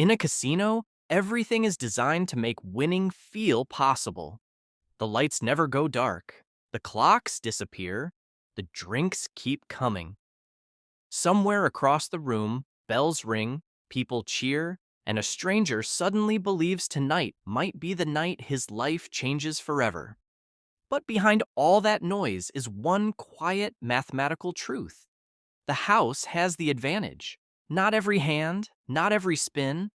In a casino, everything is designed to make winning feel possible. The lights never go dark, the clocks disappear, the drinks keep coming. Somewhere across the room, bells ring, people cheer, and a stranger suddenly believes tonight might be the night his life changes forever. But behind all that noise is one quiet mathematical truth. The house has the advantage. Not every hand, not every spin,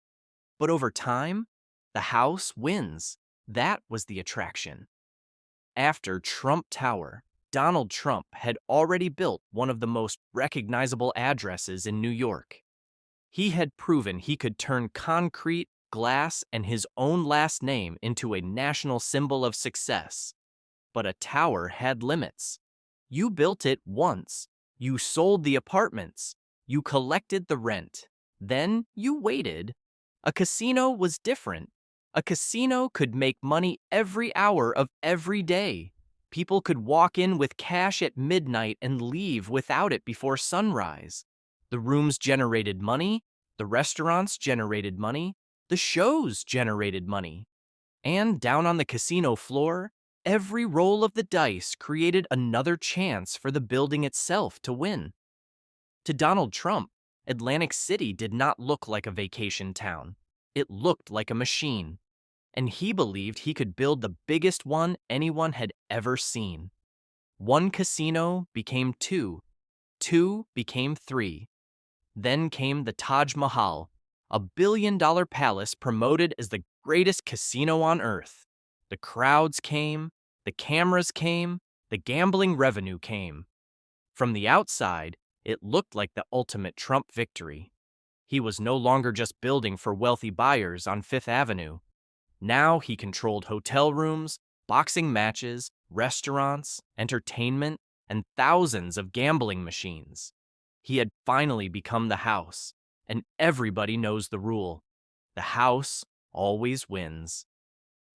but over time, the house wins. That was the attraction. After Trump Tower, Donald Trump had already built one of the most recognizable addresses in New York. He had proven he could turn concrete, glass, and his own last name into a national symbol of success. But a tower had limits. You built it once. You sold the apartments. You collected the rent. Then you waited. A casino was different. A casino could make money every hour of every day. People could walk in with cash at midnight and leave without it before sunrise. The rooms generated money. The restaurants generated money. The shows generated money. And down on the casino floor, every roll of the dice created another chance for the building itself to win. To Donald Trump, Atlantic City did not look like a vacation town. It looked like a machine. And he believed he could build the biggest one anyone had ever seen. One casino became two. Two became three. Then came the Taj Mahal, a billion-dollar palace promoted as the greatest casino on earth. The crowds came, the cameras came, the gambling revenue came. From the outside, it looked like the ultimate Trump victory. He was no longer just building for wealthy buyers on Fifth Avenue. Now he controlled hotel rooms, boxing matches, restaurants, entertainment, and thousands of gambling machines. He had finally become the house, and everybody knows the rule. The house always wins.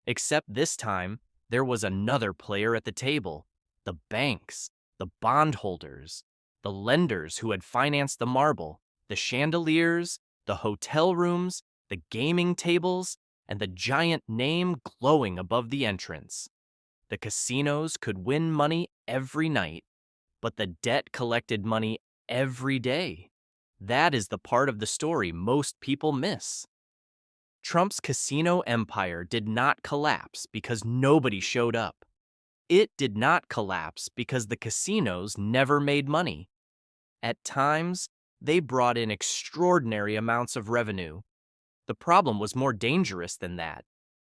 Except this time, there was another player at the table: the banks, the bondholders, the lenders who had financed the marble, the chandeliers, the hotel rooms, the gaming tables, and the giant name glowing above the entrance. The casinos could win money every night, but the debt collected money every day. That is the part of the story most people miss. Trump's casino empire did not collapse because nobody showed up. It did not collapse because the casinos never made money. At times, they brought in extraordinary amounts of revenue. The problem was more dangerous than that.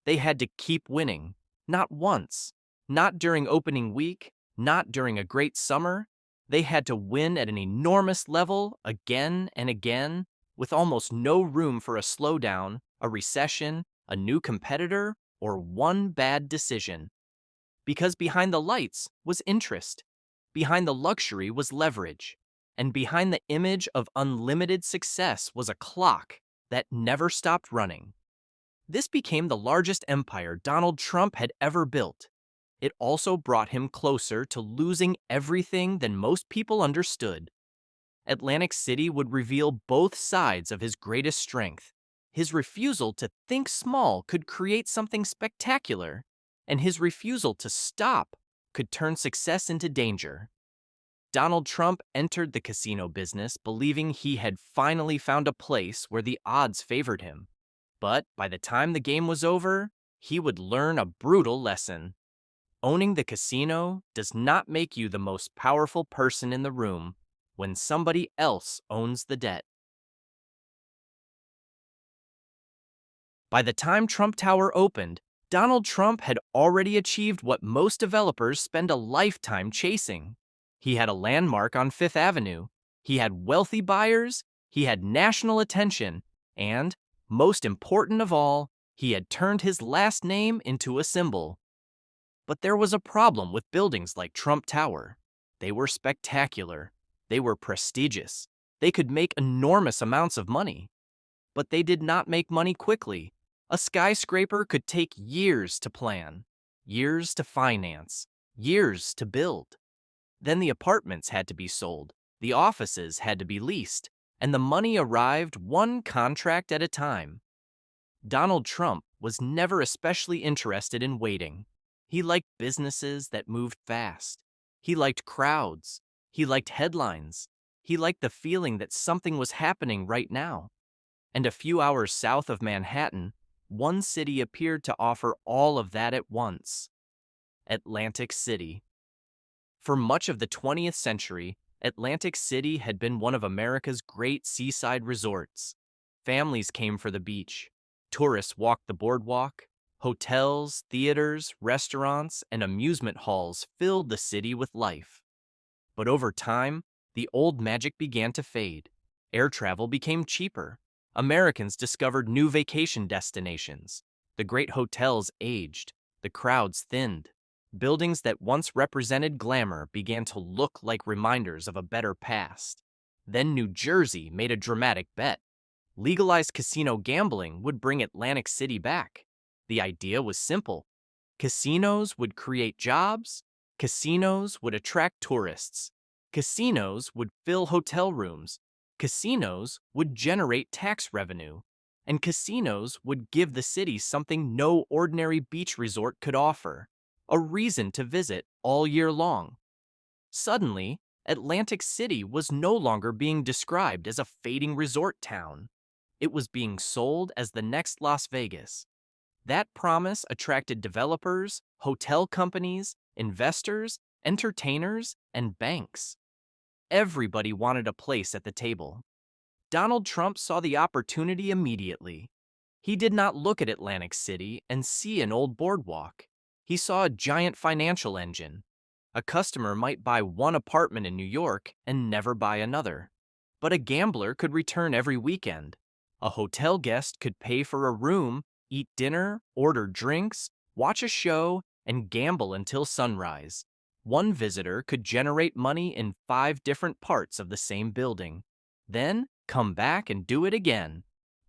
They had to keep winning, not once, not during opening week, not during a great summer. They had to win at an enormous level again and again, with almost no room for a slowdown, a recession, a new competitor, or one bad decision. Because behind the lights was interest, behind the luxury was leverage, and behind the image of unlimited success was a clock that never stopped running. This became the largest empire Donald Trump had ever built. It also brought him closer to losing everything than most people understood. Atlantic City would reveal both sides of his greatest strength. His refusal to think small could create something spectacular, and his refusal to stop could turn success into danger. Donald Trump entered the casino business believing he had finally found a place where the odds favored him. But by the time the game was over, he would learn a brutal lesson. Owning the casino does not make you the most powerful person in the room when somebody else owns the debt. By the time Trump Tower opened, Donald Trump had already achieved what most developers spend a lifetime chasing. He had a landmark on Fifth Avenue, he had wealthy buyers, he had national attention, and, most important of all, he had turned his last name into a symbol. But there was a problem with buildings like Trump Tower. They were spectacular. They were prestigious. They could make enormous amounts of money. But they did not make money quickly. A skyscraper could take years to plan, years to finance, years to build. Then the apartments had to be sold, the offices had to be leased, and the money arrived one contract at a time. Donald Trump was never especially interested in waiting. He liked businesses that moved fast. He liked crowds. He liked headlines. He liked the feeling that something was happening right now. And a few hours south of Manhattan, one city appeared to offer all of that at once: Atlantic City. For much of the 20th century, Atlantic City had been one of America's great seaside resorts. Families came for the beach. Tourists walked the boardwalk. Hotels, theaters, restaurants, and amusement halls filled the city with life. But over time, the old magic began to fade. Air travel became cheaper. Americans discovered new vacation destinations. The great hotels aged. The crowds thinned. Buildings that once represented glamour began to look like reminders of a better past. Then New Jersey made a dramatic bet. Legalized casino gambling would bring Atlantic City back. The idea was simple. Casinos would create jobs. Casinos would attract tourists. Casinos would fill hotel rooms. Casinos would generate tax revenue. And casinos would give the city something no ordinary beach resort could offer: a reason to visit all year long. Suddenly, Atlantic City was no longer being described as a fading resort town. It was being sold as the next Las Vegas. That promise attracted developers, hotel companies, investors, entertainers, and banks. Everybody wanted a place at the table. Donald Trump saw the opportunity immediately. He did not look at Atlantic City and see an old boardwalk. He saw a giant financial engine. A customer might buy one apartment in New York and never buy another. But a gambler could return every weekend. A hotel guest could pay for a room, eat dinner, order drinks, watch a show, and gamble until sunrise. One visitor could generate money in 5 different parts of the same building. Then come back and do it again.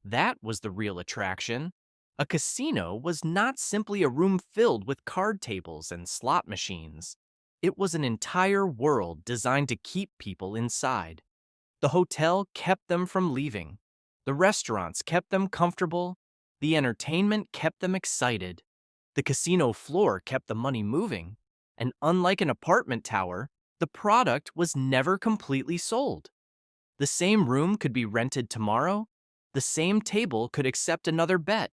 That was the real attraction. A casino was not simply a room filled with card tables and slot machines. It was an entire world designed to keep people inside. The hotel kept them from leaving. The restaurants kept them comfortable. The entertainment kept them excited. The casino floor kept the money moving. And unlike an apartment tower, the product was never completely sold. The same room could be rented tomorrow. The same table could accept another bet.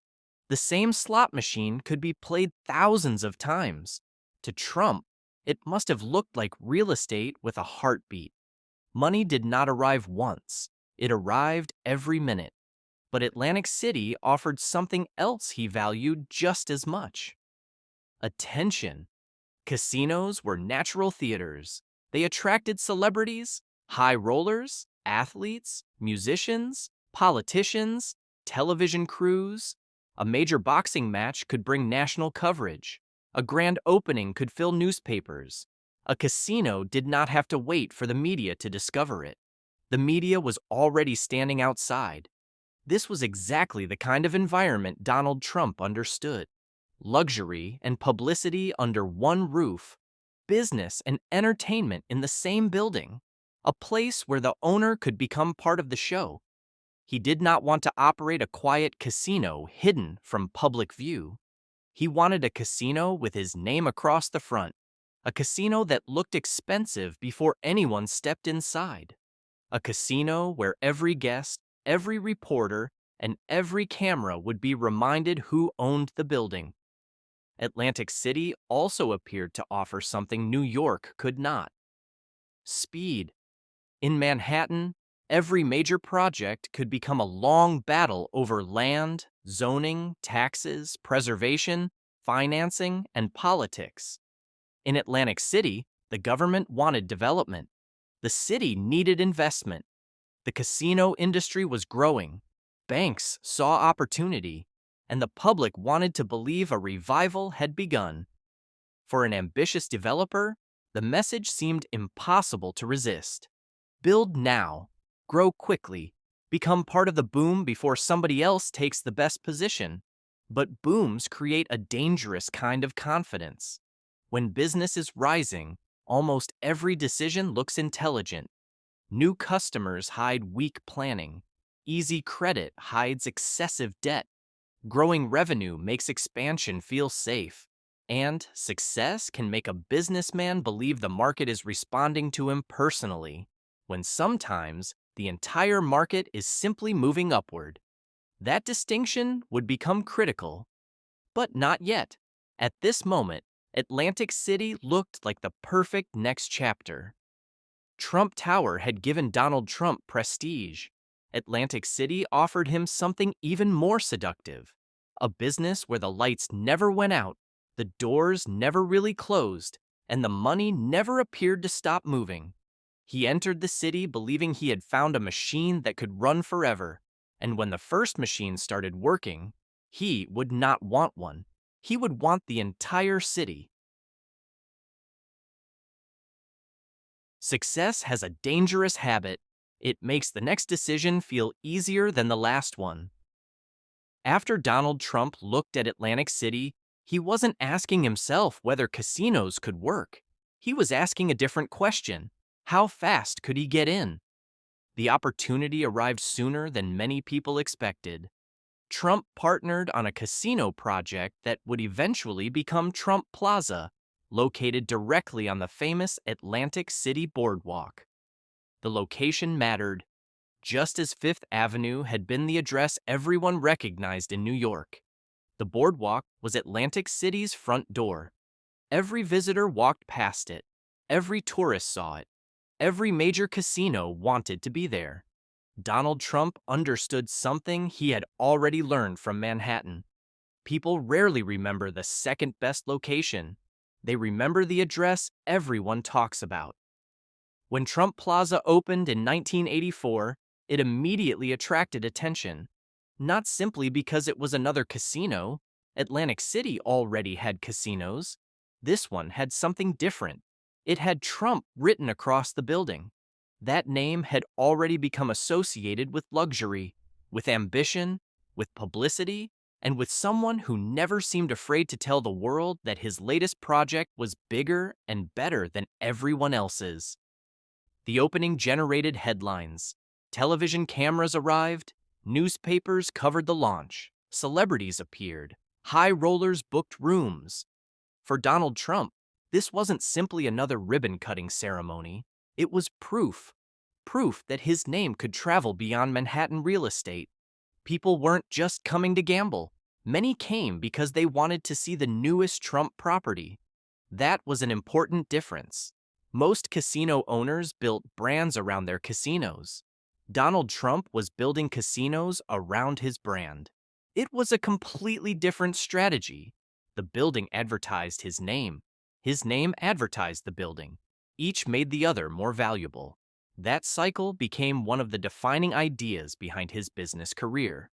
The same slot machine could be played thousands of times. To Trump, it must have looked like real estate with a heartbeat. Money did not arrive once. It arrived every minute. But Atlantic City offered something else he valued just as much: attention. Casinos were natural theaters. They attracted celebrities, high rollers, athletes, musicians, politicians, television crews. A major boxing match could bring national coverage. A grand opening could fill newspapers. A casino did not have to wait for the media to discover it. The media was already standing outside. This was exactly the kind of environment Donald Trump understood. Luxury and publicity under one roof. Business and entertainment in the same building. A place where the owner could become part of the show. He did not want to operate a quiet casino hidden from public view. He wanted a casino with his name across the front. A casino that looked expensive before anyone stepped inside. A casino where every guest, every reporter, and every camera would be reminded who owned the building. Atlantic City also appeared to offer something New York could not: speed. In Manhattan, every major project could become a long battle over land, zoning, taxes, preservation, financing, and politics. In Atlantic City, the government wanted development. The city needed investment. The casino industry was growing. Banks saw opportunity, and the public wanted to believe a revival had begun. For an ambitious developer, the message seemed impossible to resist. Build now, grow quickly, become part of the boom before somebody else takes the best position. But booms create a dangerous kind of confidence. When business is rising, almost every decision looks intelligent. New customers hide weak planning. Easy credit hides excessive debt. Growing revenue makes expansion feel safe. And success can make a businessman believe the market is responding to him personally, when sometimes the entire market is simply moving upward. That distinction would become critical. But not yet. At this moment, Atlantic City looked like the perfect next chapter. Trump Tower had given Donald Trump prestige. Atlantic City offered him something even more seductive, a business where the lights never went out, the doors never really closed, and the money never appeared to stop moving. He entered the city believing he had found a machine that could run forever, and when the first machine started working, he would not want one. He would want the entire city. Success has a dangerous habit. It makes the next decision feel easier than the last one. After Donald Trump looked at Atlantic City, he wasn't asking himself whether casinos could work. He was asking a different question. How fast could he get in? The opportunity arrived sooner than many people expected. Trump partnered on a casino project that would eventually become Trump Plaza, located directly on the famous Atlantic City Boardwalk. The location mattered, just as Fifth Avenue had been the address everyone recognized in New York. The boardwalk was Atlantic City's front door. Every visitor walked past it. Every tourist saw it. Every major casino wanted to be there. Donald Trump understood something he had already learned from Manhattan. People rarely remember the second best location. They remember the address everyone talks about. When Trump Plaza opened in 1984, it immediately attracted attention. Not simply because it was another casino. Atlantic City already had casinos. This one had something different. It had Trump written across the building. That name had already become associated with luxury, with ambition, with publicity, and with someone who never seemed afraid to tell the world that his latest project was bigger and better than everyone else's. The opening generated headlines. Television cameras arrived, newspapers covered the launch, celebrities appeared, high rollers booked rooms. For Donald Trump, this wasn't simply another ribbon-cutting ceremony. It was proof that his name could travel beyond Manhattan real estate. People weren't just coming to gamble. Many came because they wanted to see the newest Trump property. That was an important difference. Most casino owners built brands around their casinos. Donald Trump was building casinos around his brand. It was a completely different strategy. The building advertised his name. His name advertised the building. Each made the other more valuable. That cycle became one of the defining ideas behind his business career.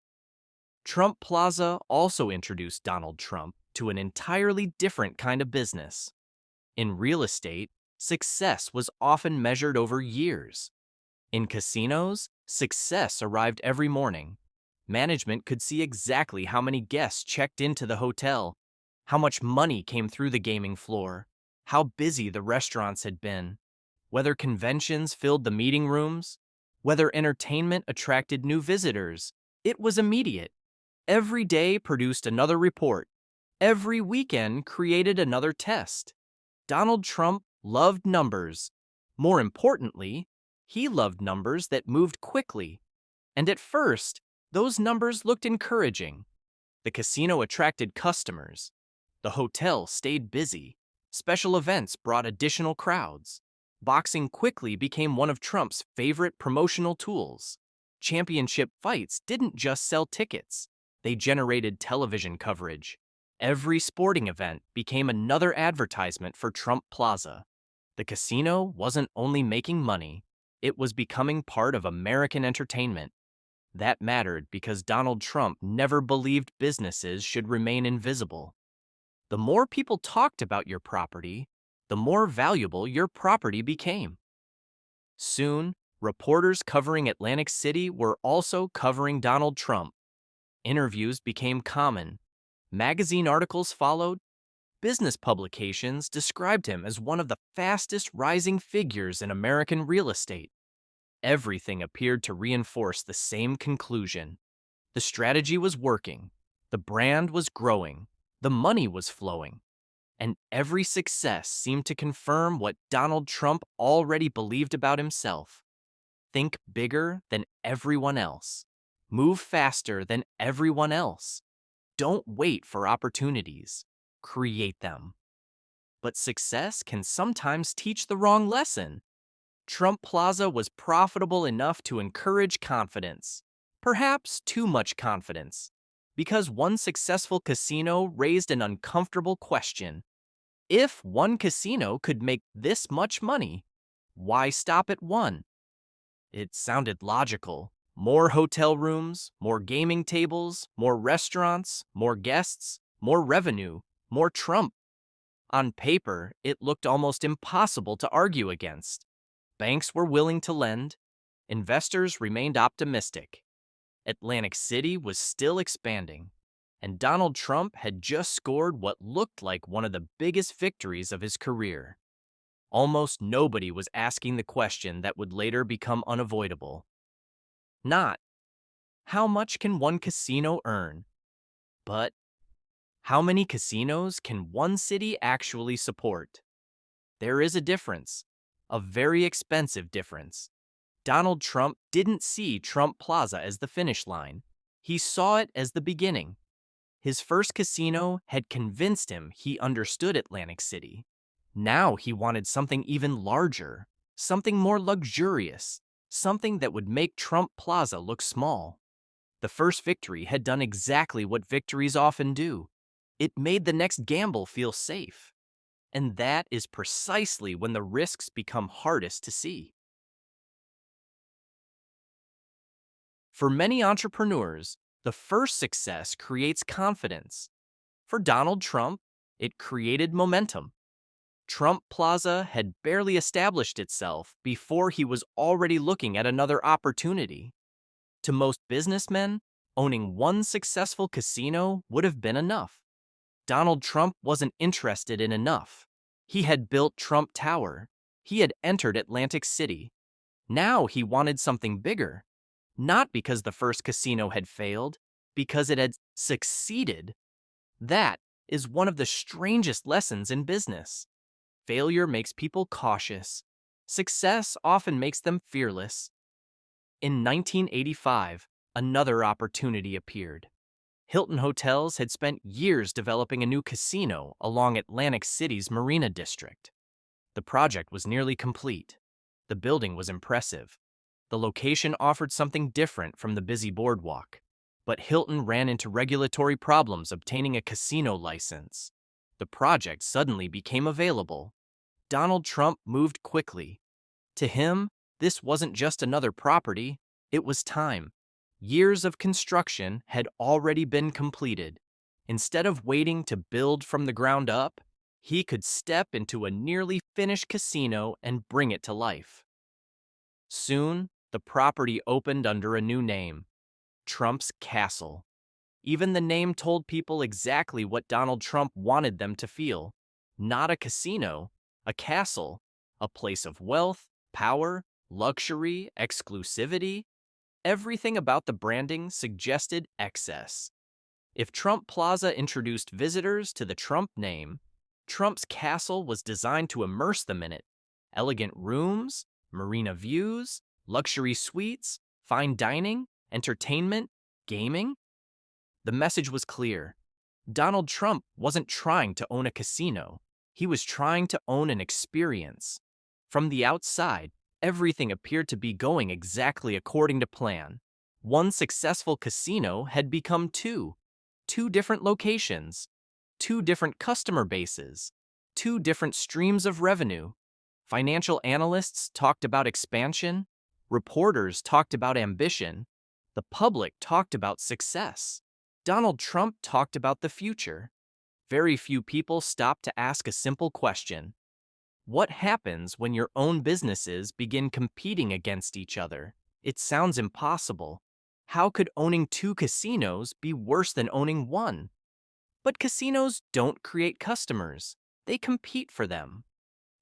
Trump Plaza also introduced Donald Trump to an entirely different kind of business. In real estate, success was often measured over years. In casinos, success arrived every morning. Management could see exactly how many guests checked into the hotel, how much money came through the gaming floor, how busy the restaurants had been, whether conventions filled the meeting rooms, whether entertainment attracted new visitors. It was immediate. Every day produced another report. Every weekend created another test. Donald Trump loved numbers. More importantly, he loved numbers that moved quickly. And at first, those numbers looked encouraging. The casino attracted customers. The hotel stayed busy. Special events brought additional crowds. Boxing quickly became one of Trump's favorite promotional tools. Championship fights didn't just sell tickets. They generated television coverage. Every sporting event became another advertisement for Trump Plaza. The casino wasn't only making money, it was becoming part of American entertainment. That mattered because Donald Trump never believed businesses should remain invisible. The more people talked about your property, the more valuable your property became. Soon, reporters covering Atlantic City were also covering Donald Trump. Interviews became common. Magazine articles followed. Business publications described him as one of the fastest rising figures in American real estate. Everything appeared to reinforce the same conclusion. The strategy was working, the brand was growing, the money was flowing, and every success seemed to confirm what Donald Trump already believed about himself. Think bigger than everyone else. Move faster than everyone else. Don't wait for opportunities. Create them. But success can sometimes teach the wrong lesson. Trump Plaza was profitable enough to encourage confidence, perhaps too much confidence, because one successful casino raised an uncomfortable question. If one casino could make this much money, why stop at one? It sounded logical. More hotel rooms, more gaming tables, more restaurants, more guests, more revenue, more Trump. On paper, it looked almost impossible to argue against. Banks were willing to lend. Investors remained optimistic. Atlantic City was still expanding. And Donald Trump had just scored what looked like one of the biggest victories of his career. Almost nobody was asking the question that would later become unavoidable. Not, how much can one casino earn? But, how many casinos can one city actually support? There is a difference, a very expensive difference. Donald Trump didn't see Trump Plaza as the finish line. He saw it as the beginning. His first casino had convinced him he understood Atlantic City. Now he wanted something even larger, something more luxurious, something that would make Trump Plaza look small. The first victory had done exactly what victories often do. It made the next gamble feel safe. And that is precisely when the risks become hardest to see. For many entrepreneurs, the first success creates confidence. For Donald Trump, it created momentum. Trump Plaza had barely established itself before he was already looking at another opportunity. To most businessmen, owning one successful casino would have been enough. Donald Trump wasn't interested in enough. He had built Trump Tower. He had entered Atlantic City. Now he wanted something bigger. Not because the first casino had failed, because it had succeeded. That is one of the strangest lessons in business. Failure makes people cautious. Success often makes them fearless. In 1985, another opportunity appeared. Hilton Hotels had spent years developing a new casino along Atlantic City's Marina District. The project was nearly complete. The building was impressive. The location offered something different from the busy boardwalk. But Hilton ran into regulatory problems obtaining a casino license. The project suddenly became available. Donald Trump moved quickly. To him, this wasn't just another property, it was time. Years of construction had already been completed. Instead of waiting to build from the ground up, he could step into a nearly finished casino and bring it to life. Soon, the property opened under a new name, Trump's Castle. Even the name told people exactly what Donald Trump wanted them to feel. Not a casino, a castle, a place of wealth, power, luxury, exclusivity. Everything about the branding suggested excess. If Trump Plaza introduced visitors to the Trump name, Trump's Castle was designed to immerse them in it. Elegant rooms, marina views, luxury suites, fine dining, entertainment, gaming. The message was clear. Donald Trump wasn't trying to own a casino. He was trying to own an experience. From the outside, everything appeared to be going exactly according to plan. One successful casino had become two different locations, two different customer bases, two different streams of revenue. Financial analysts talked about expansion, reporters talked about ambition, the public talked about success. Donald Trump talked about the future. Very few people stopped to ask a simple question. What happens when your own businesses begin competing against each other? It sounds impossible. How could owning two casinos be worse than owning one? But casinos don't create customers. They compete for them.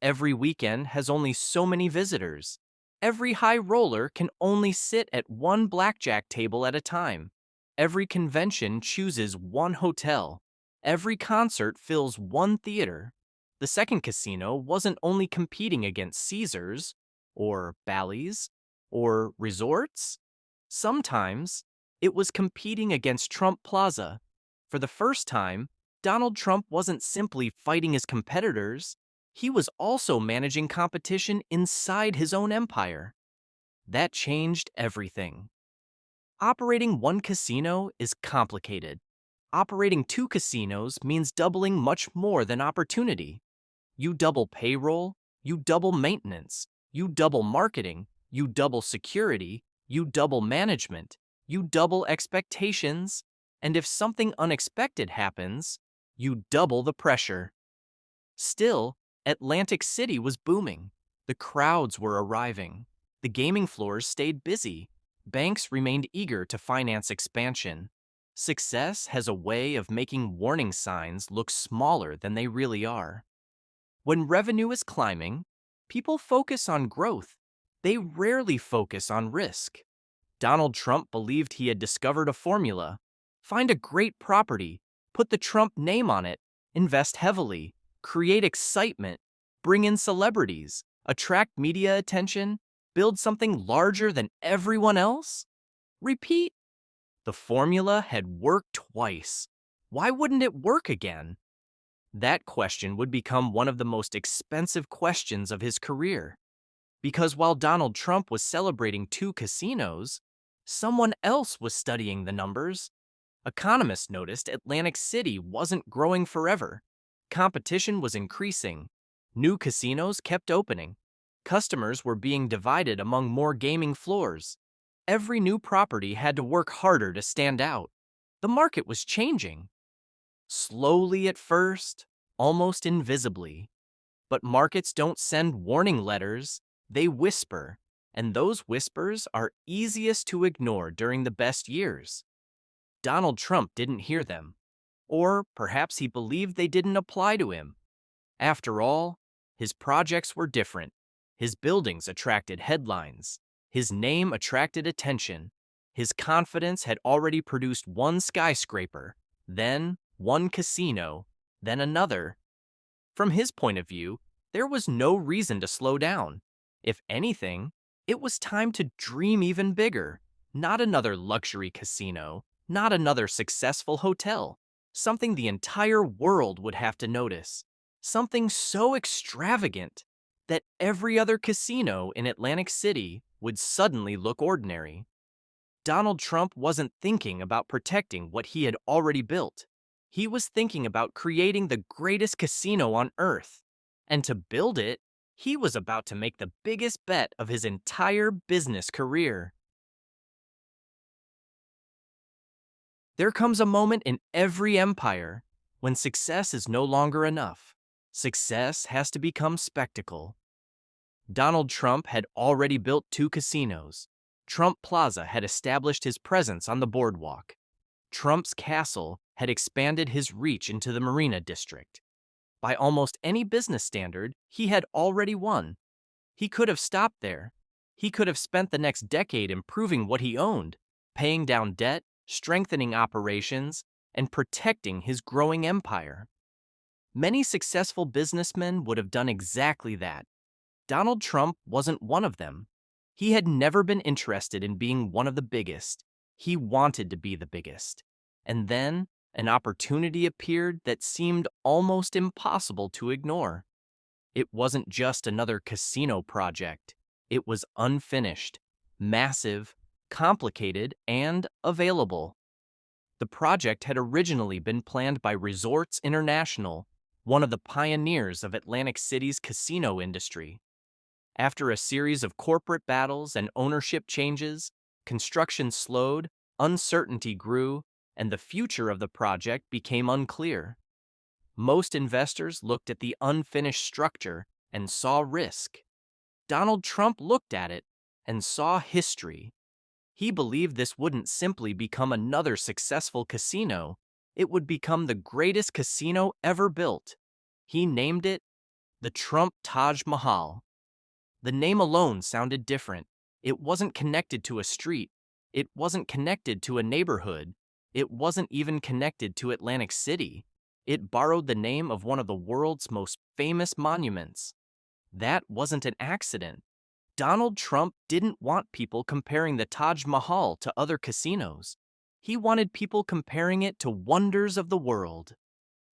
Every weekend has only so many visitors. Every high roller can only sit at one blackjack table at a time. Every convention chooses one hotel. Every concert fills one theater. The second casino wasn't only competing against Caesars, or Bally's, or resorts. Sometimes it was competing against Trump Plaza. For the first time, Donald Trump wasn't simply fighting his competitors, he was also managing competition inside his own empire. That changed everything. Operating one casino is complicated. Operating two casinos means doubling much more than opportunity. You double payroll, you double maintenance, you double marketing, you double security, you double management, you double expectations, and if something unexpected happens, you double the pressure. Still, Atlantic City was booming. The crowds were arriving. The gaming floors stayed busy. Banks remained eager to finance expansion. Success has a way of making warning signs look smaller than they really are. When revenue is climbing, people focus on growth. They rarely focus on risk. Donald Trump believed he had discovered a formula. Find a great property, put the Trump name on it, invest heavily, create excitement, bring in celebrities, attract media attention, build something larger than everyone else? Repeat. The formula had worked twice. Why wouldn't it work again? That question would become one of the most expensive questions of his career. Because while Donald Trump was celebrating two casinos, someone else was studying the numbers. Economists noticed Atlantic City wasn't growing forever. Competition was increasing. New casinos kept opening. Customers were being divided among more gaming floors. Every new property had to work harder to stand out. The market was changing. Slowly at first, almost invisibly. But markets don't send warning letters, they whisper, and those whispers are easiest to ignore during the best years. Donald Trump didn't hear them. Or perhaps he believed they didn't apply to him. After all, his projects were different. His buildings attracted headlines. His name attracted attention. His confidence had already produced one skyscraper, then one casino, then another. From his point of view, there was no reason to slow down. If anything, it was time to dream even bigger. Not another luxury casino, not another successful hotel. Something the entire world would have to notice. Something so extravagant that every other casino in Atlantic City would suddenly look ordinary. Donald Trump wasn't thinking about protecting what he had already built. He was thinking about creating the greatest casino on earth. And to build it, he was about to make the biggest bet of his entire business career. There comes a moment in every empire when success is no longer enough. Success has to become spectacle. Donald Trump had already built two casinos. Trump Plaza had established his presence on the boardwalk. Trump's castle had expanded his reach into the Marina District. By almost any business standard, he had already won. He could have stopped there. He could have spent the next decade improving what he owned, paying down debt, strengthening operations, and protecting his growing empire. Many successful businessmen would have done exactly that. Donald Trump wasn't one of them. He had never been interested in being one of the biggest. He wanted to be the biggest. And then an opportunity appeared that seemed almost impossible to ignore. It wasn't just another casino project. It was unfinished, massive, complicated, and available. The project had originally been planned by Resorts International, one of the pioneers of Atlantic City's casino industry. After a series of corporate battles and ownership changes, construction slowed, uncertainty grew, and the future of the project became unclear. Most investors looked at the unfinished structure and saw risk. Donald Trump looked at it and saw history. He believed this wouldn't simply become another successful casino, it would become the greatest casino ever built. He named it the Trump Taj Mahal. The name alone sounded different. It wasn't connected to a street. It wasn't connected to a neighborhood. It wasn't even connected to Atlantic City. It borrowed the name of one of the world's most famous monuments. That wasn't an accident. Donald Trump didn't want people comparing the Taj Mahal to other casinos. He wanted people comparing it to wonders of the world.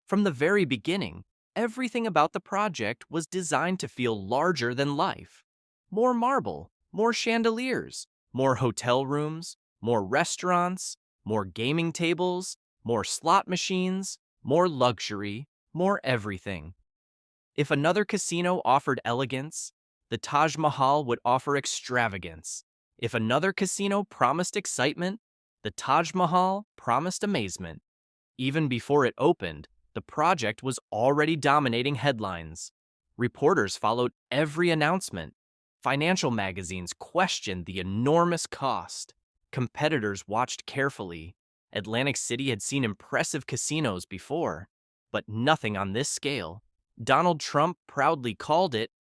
From the very beginning, everything about the project was designed to feel larger than life. More marble, more chandeliers, more hotel rooms, more restaurants, more gaming tables, more slot machines, more luxury, more everything. If another casino offered elegance, the Taj Mahal would offer extravagance. If another casino promised excitement, the Taj Mahal promised amazement. Even before it opened, the project was already dominating headlines. Reporters followed every announcement. Financial magazines questioned the enormous cost. Competitors watched carefully. Atlantic City had seen impressive casinos before, but nothing on this scale. Donald Trump proudly called it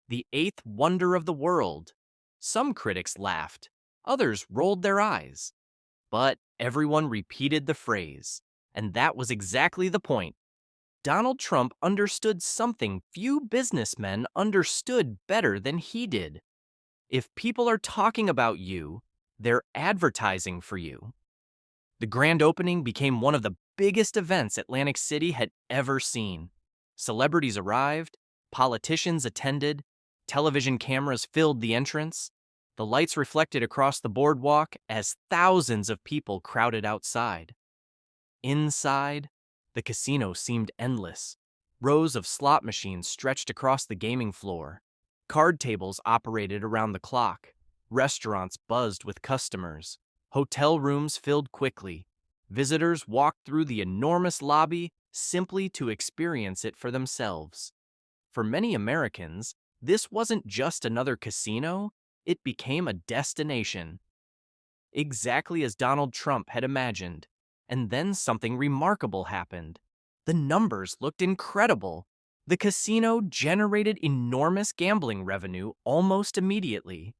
the eighth wonder of the world. Some critics laughed, others rolled their eyes. But everyone repeated the phrase, and that was exactly the point. Donald Trump understood something few businessmen understood better than he did. If people are talking about you, they're advertising for you. The grand opening became one of the biggest events Atlantic City had ever seen. Celebrities arrived, politicians attended, television cameras filled the entrance. The lights reflected across the boardwalk as thousands of people crowded outside. Inside, the casino seemed endless. Rows of slot machines stretched across the gaming floor. Card tables operated around the clock. Restaurants buzzed with customers. Hotel rooms filled quickly. Visitors walked through the enormous lobby simply to experience it for themselves. For many Americans, this wasn't just another casino, it became a destination. Exactly as Donald Trump had imagined. And then something remarkable happened. The numbers looked incredible. The casino generated enormous gambling revenue almost immediately.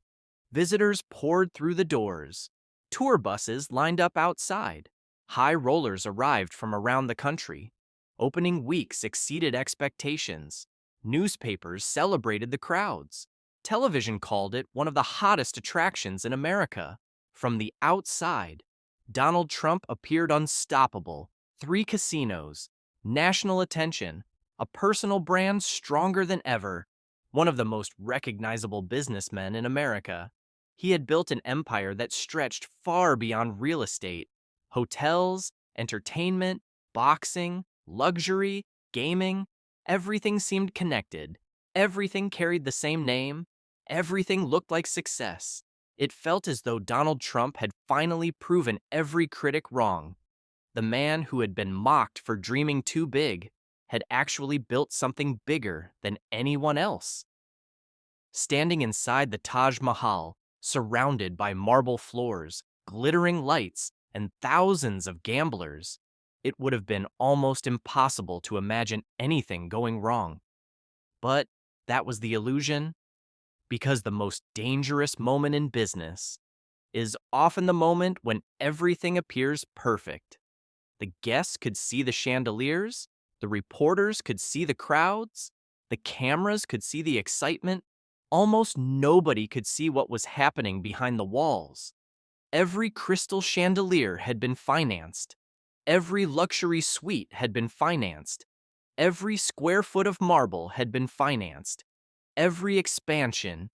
Visitors poured through the doors. Tour buses lined up outside. High rollers arrived from around the country. Opening weeks exceeded expectations. Newspapers celebrated the crowds. Television called it one of the hottest attractions in America. From the outside, Donald Trump appeared unstoppable. 3 casinos, national attention, a personal brand stronger than ever, one of the most recognizable businessmen in America. He had built an empire that stretched far beyond real estate. Hotels, entertainment, boxing, luxury, gaming, everything seemed connected. Everything carried the same name. Everything looked like success. It felt as though Donald Trump had finally proven every critic wrong. The man who had been mocked for dreaming too big had actually built something bigger than anyone else. Standing inside the Taj Mahal, surrounded by marble floors, glittering lights, and thousands of gamblers, it would have been almost impossible to imagine anything going wrong. But that was the illusion, because the most dangerous moment in business is often the moment when everything appears perfect. The guests could see the chandeliers, the reporters could see the crowds, the cameras could see the excitement. Almost nobody could see what was happening behind the walls. Every crystal chandelier had been financed. Every luxury suite had been financed. Every square foot of marble had been financed. Every expansion,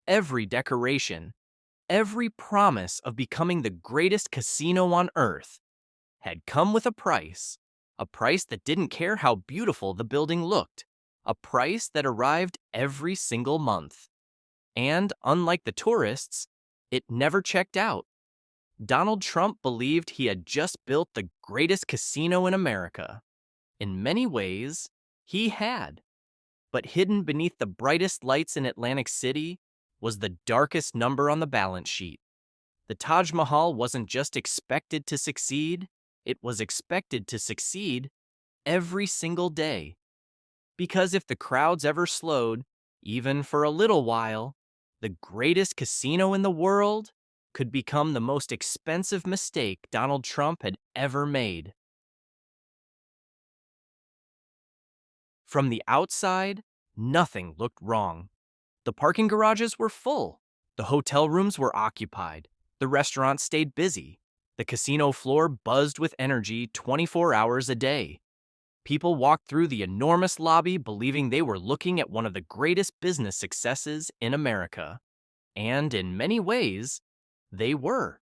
every decoration, every promise of becoming the greatest casino on earth had come with a price that didn't care how beautiful the building looked, a price that arrived every single month. And unlike the tourists, it never checked out. Donald Trump believed he had just built the greatest casino in America. In many ways, he had. But hidden beneath the brightest lights in Atlantic City was the darkest number on the balance sheet. The Taj Mahal wasn't just expected to succeed, it was expected to succeed every single day. Because if the crowds ever slowed, even for a little while, The greatest casino in the world could become the most expensive mistake Donald Trump had ever made. From the outside, nothing looked wrong. The parking garages were full. The hotel rooms were occupied. The restaurant stayed busy. The casino floor buzzed with energy 24 hours a day. People walked through the enormous lobby believing they were looking at one of the greatest business successes in America. And in many ways, they were.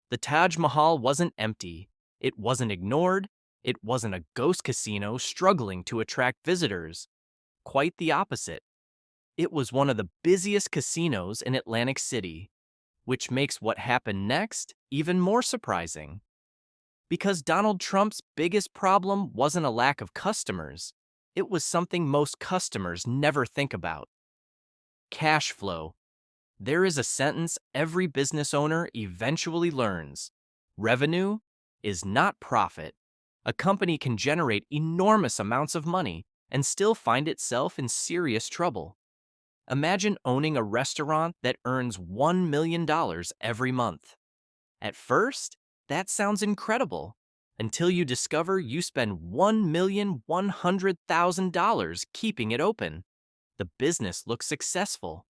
The Taj Mahal wasn't empty. It wasn't ignored. It wasn't a ghost casino struggling to attract visitors. Quite the opposite. It was one of the busiest casinos in Atlantic City, which makes what happened next even more surprising. Because Donald Trump's biggest problem wasn't a lack of customers, it was something most customers never think about: cash flow. There is a sentence every business owner eventually learns: revenue is not profit. A company can generate enormous amounts of money and still find itself in serious trouble. Imagine owning a restaurant that earns $1 million every month. At first, that sounds incredible, until you discover you spend $1,100,000 keeping it open. The business looks successful.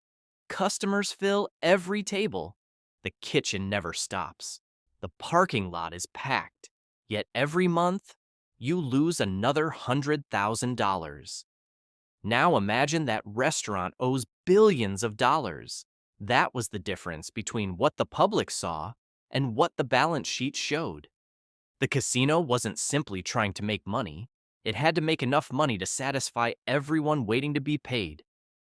Customers fill every table. The kitchen never stops. The parking lot is packed. Yet every month, you lose another $100,000. Now imagine that restaurant owes billions of dollars. That was the difference between what the public saw and what the balance sheet showed. The casino wasn't simply trying to make money. It had to make enough money to satisfy everyone waiting to be paid: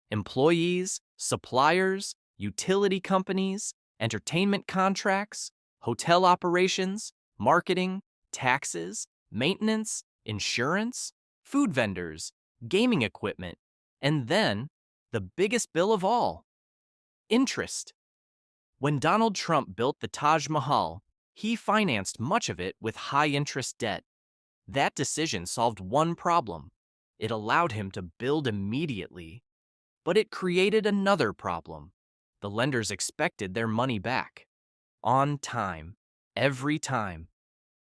employees, suppliers, utility companies, entertainment contracts, hotel operations, marketing, taxes, maintenance, insurance, food vendors, gaming equipment, and then, the biggest bill of all: interest. When Donald Trump built the Taj Mahal, he financed much of it with high-interest debt. That decision solved one problem. It allowed him to build immediately. But it created another problem. The lenders expected their money back. On time. Every time.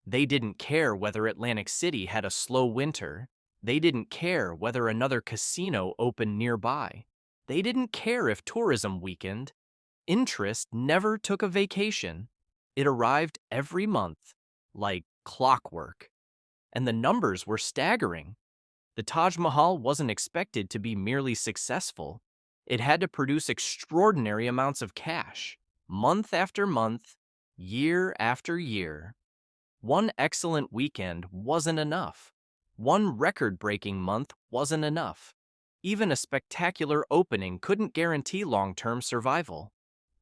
They didn't care whether Atlantic City had a slow winter. They didn't care whether another casino opened nearby. They didn't care if tourism weakened. Interest never took a vacation. It arrived every month, like clockwork. And the numbers were staggering. The Taj Mahal wasn't expected to be merely successful. It had to produce extraordinary amounts of cash, month after month, year after year. One excellent weekend wasn't enough. One record-breaking month wasn't enough. Even a spectacular opening couldn't guarantee long-term survival.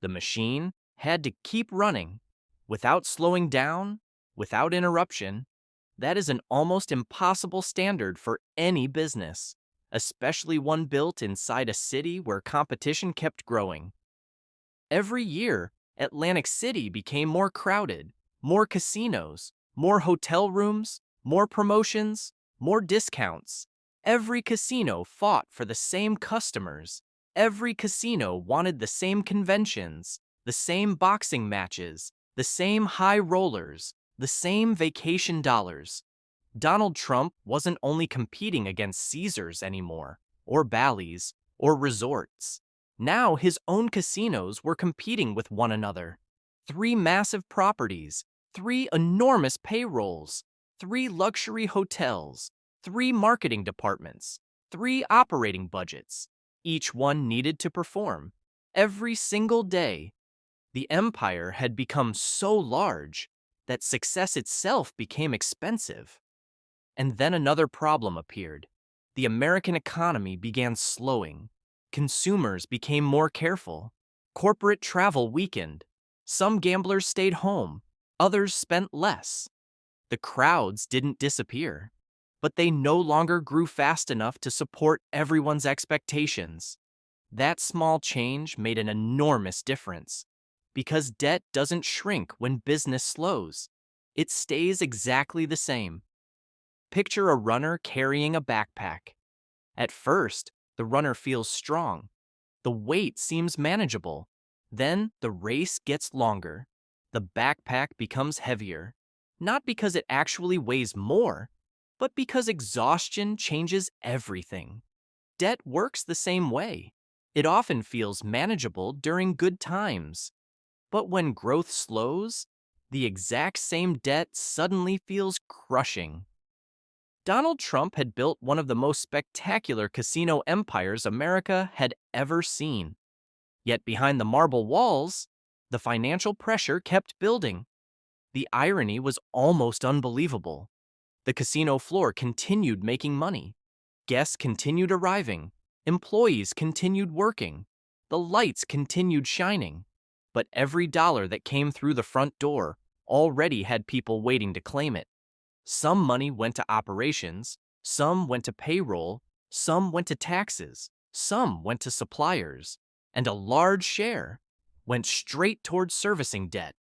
The machine had to keep running, without slowing down, without interruption. That is an almost impossible standard for any business, especially one built inside a city where competition kept growing. Every year, Atlantic City became more crowded: more casinos, more hotel rooms, more promotions, more discounts. Every casino fought for the same customers. Every casino wanted the same conventions, the same boxing matches, the same high rollers, the same vacation dollars. Donald Trump wasn't only competing against Caesars anymore, or Bally's, or resorts. Now his own casinos were competing with one another. 3 massive properties, 3 enormous payrolls, 3 luxury hotels, 3 marketing departments, 3 operating budgets. Each one needed to perform. Every single day. The empire had become so large that success itself became expensive. And then another problem appeared. The American economy began slowing. Consumers became more careful. Corporate travel weakened. Some gamblers stayed home. Others spent less. The crowds didn't disappear, but they no longer grew fast enough to support everyone's expectations. That small change made an enormous difference, because debt doesn't shrink when business slows. It stays exactly the same. Picture a runner carrying a backpack. At first, the runner feels strong. The weight seems manageable. Then the race gets longer. The backpack becomes heavier. Not because it actually weighs more, but because exhaustion changes everything. Debt works the same way. It often feels manageable during good times. But when growth slows, the exact same debt suddenly feels crushing. Donald Trump had built one of the most spectacular casino empires America had ever seen. Yet behind the marble walls, the financial pressure kept building. The irony was almost unbelievable. The casino floor continued making money. Guests continued arriving. Employees continued working. The lights continued shining. But every dollar that came through the front door already had people waiting to claim it. Some money went to operations, some went to payroll, some went to taxes, some went to suppliers, and a large share went straight towards servicing debt.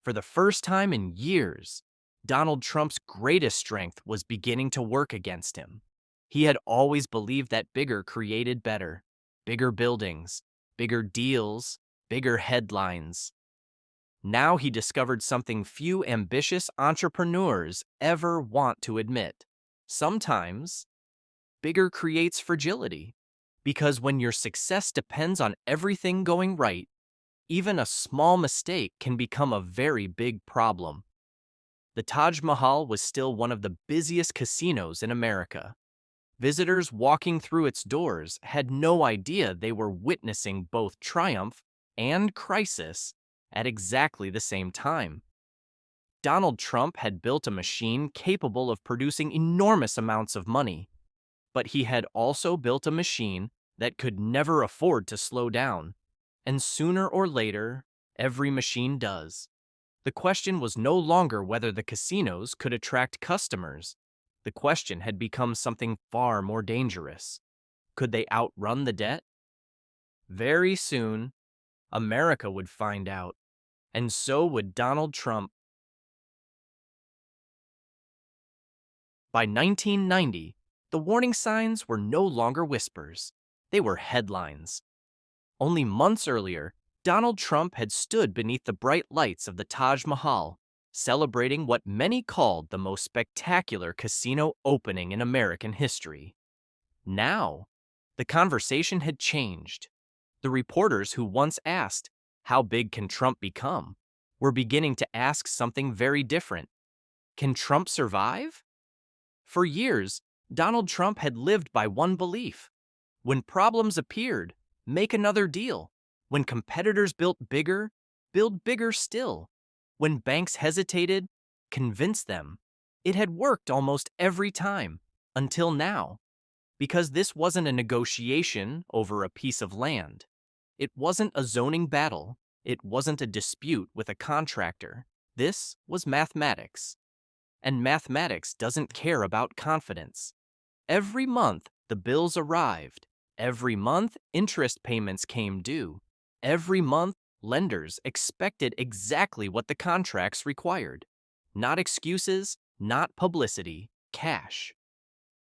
For the first time in years, Donald Trump's greatest strength was beginning to work against him. He had always believed that bigger created better. Bigger buildings, bigger deals, bigger headlines. Now he discovered something few ambitious entrepreneurs ever want to admit. Sometimes, bigger creates fragility. Because when your success depends on everything going right, even a small mistake can become a very big problem. The Taj Mahal was still one of the busiest casinos in America. Visitors walking through its doors had no idea they were witnessing both triumph and crisis at exactly the same time. Donald Trump had built a machine capable of producing enormous amounts of money, but he had also built a machine that could never afford to slow down. And sooner or later, every machine does. The question was no longer whether the casinos could attract customers. The question had become something far more dangerous. Could they outrun the debt? Very soon, America would find out, and so would Donald Trump. By 1990, the warning signs were no longer whispers. They were headlines. Only months earlier, Donald Trump had stood beneath the bright lights of the Taj Mahal, celebrating what many called the most spectacular casino opening in American history. Now, the conversation had changed. The reporters who once asked, "How big can Trump become?" were beginning to ask something very different. Can Trump survive? For years, Donald Trump had lived by one belief. When problems appeared, make another deal. When competitors built bigger, build bigger still. When banks hesitated, convince them. It had worked almost every time, until now. Because this wasn't a negotiation over a piece of land. It wasn't a zoning battle. It wasn't a dispute with a contractor. This was mathematics. And mathematics doesn't care about confidence. Every month, the bills arrived. Every month, interest payments came due. Every month, lenders expected exactly what the contracts required. Not excuses, not publicity, cash.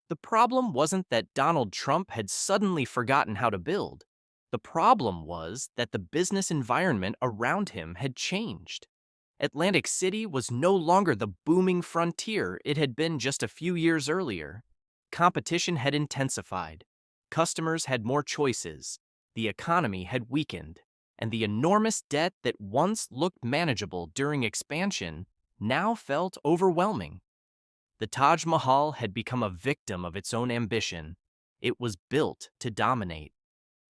The problem wasn't that Donald Trump had suddenly forgotten how to build. The problem was that the business environment around him had changed. Atlantic City was no longer the booming frontier it had been just a few years earlier. Competition had intensified. Customers had more choices. The economy had weakened. And the enormous debt that once looked manageable during expansion now felt overwhelming. The Taj Mahal had become a victim of its own ambition. It was built to dominate.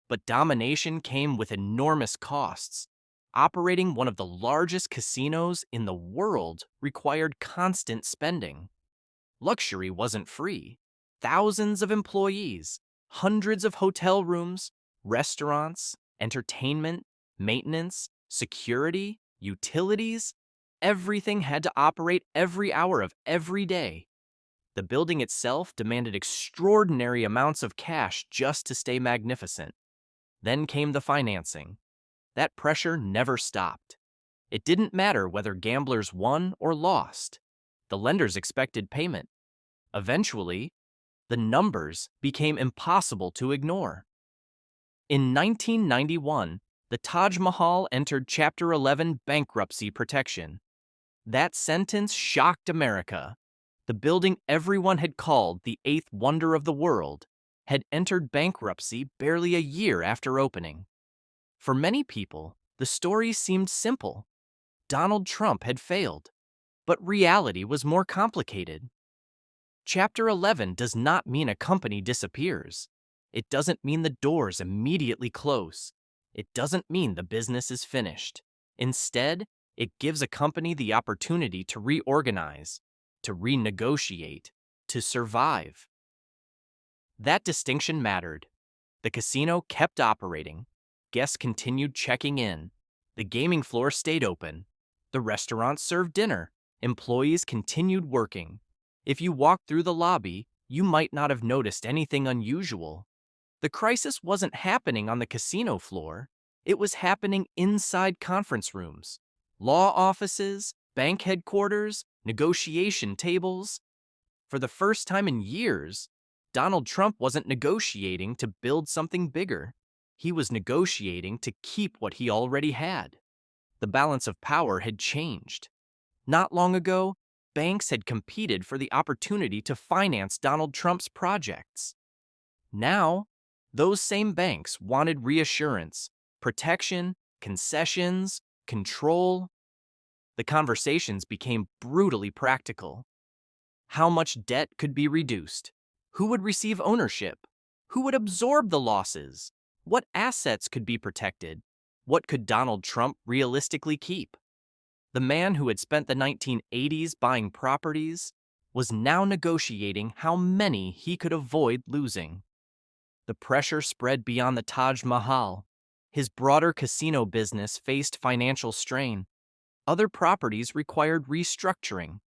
But domination came with enormous costs. Operating one of the largest casinos in the world required constant spending. Luxury wasn't free. Thousands of employees, hundreds of hotel rooms, restaurants, entertainment, maintenance, security, utilities, everything had to operate every hour of every day. The building itself demanded extraordinary amounts of cash just to stay magnificent. Then came the financing. That pressure never stopped. It didn't matter whether gamblers won or lost. The lenders expected payment. Eventually, the numbers became impossible to ignore. In 1991, the Taj Mahal entered Chapter 11 bankruptcy protection. That sentence shocked America. The building everyone had called the eighth wonder of the world had entered bankruptcy barely a year after opening. For many people, the story seemed simple. Donald Trump had failed, but reality was more complicated. Chapter 11 does not mean a company disappears. It doesn't mean the doors immediately close. It doesn't mean the business is finished. Instead, it gives a company the opportunity to reorganize, to renegotiate, to survive. That distinction mattered. The casino kept operating. Guests continued checking in. The gaming floor stayed open. The restaurant served dinner. Employees continued working. If you walked through the lobby, you might not have noticed anything unusual. The crisis wasn't happening on the casino floor. It was happening inside conference rooms, law offices, bank headquarters, negotiation tables. For the first time in years, Donald Trump wasn't negotiating to build something bigger. He was negotiating to keep what he already had. The balance of power had changed. Not long ago, banks had competed for the opportunity to finance Donald Trump's projects. Now, those same banks wanted reassurance, protection, concessions, control. The conversations became brutally practical. How much debt could be reduced? Who would receive ownership? Who would absorb the losses? What assets could be protected? What could Donald Trump realistically keep? The man who had spent the 1980s buying properties was now negotiating how many he could avoid losing. The pressure spread beyond the Taj Mahal. His broader casino business faced financial strain. Other properties required restructuring.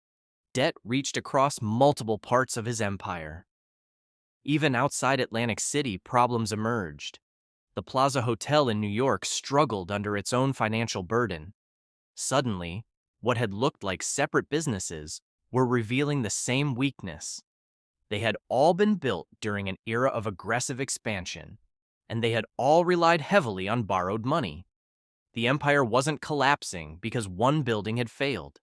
Debt reached across multiple parts of his empire. Even outside Atlantic City, problems emerged. The Plaza Hotel in New York struggled under its own financial burden. Suddenly, what had looked like separate businesses were revealing the same weakness. They had all been built during an era of aggressive expansion, and they had all relied heavily on borrowed money. The empire wasn't collapsing because one building had failed.